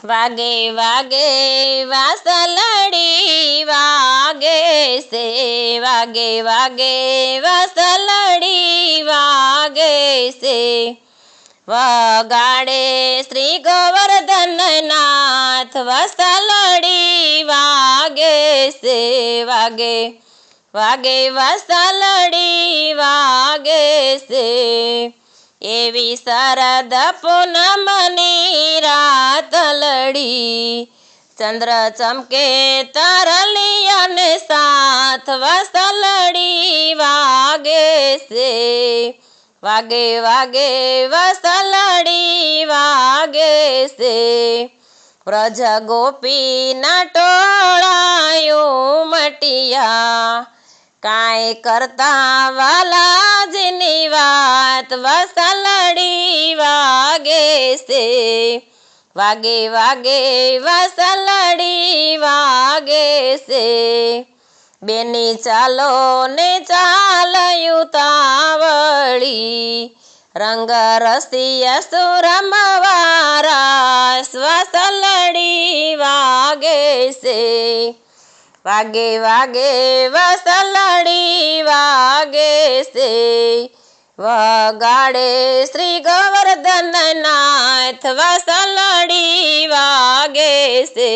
વાગે વાગે વાસલડી વાગે છે, વાગે વાગે વાસલડી વાગે છે, વગાડે શ્રી ગોવર્ધનનાથ વાસલડી વાગે છે, વાગે વાગે વાસલડી વાગે છે, એવી શરદ પૂનમની રાત લડી, ચંદ્ર ચમકે તરલી અને સાથ વાસલડી વાગે છે, વાગે વાગે વાસલડી વાગે છે, વ્રજ ગોપીના ટોળાયું મટિયા, કાંઈ કરતા વાલાજીની વાત વાસલડી વાગે છે, વાગે વાગે વાસલડી વાગે છે, બેની ચાલો ને ચાલયું તાવળી, રંગ રસિયા સુરમવારા વાસલડી વાગે છે, વાગે વાગે વાસલડી વાગે છે, વગાડે શ્રી ગોવર્ધનનાથ વાસલડી વાગે છે.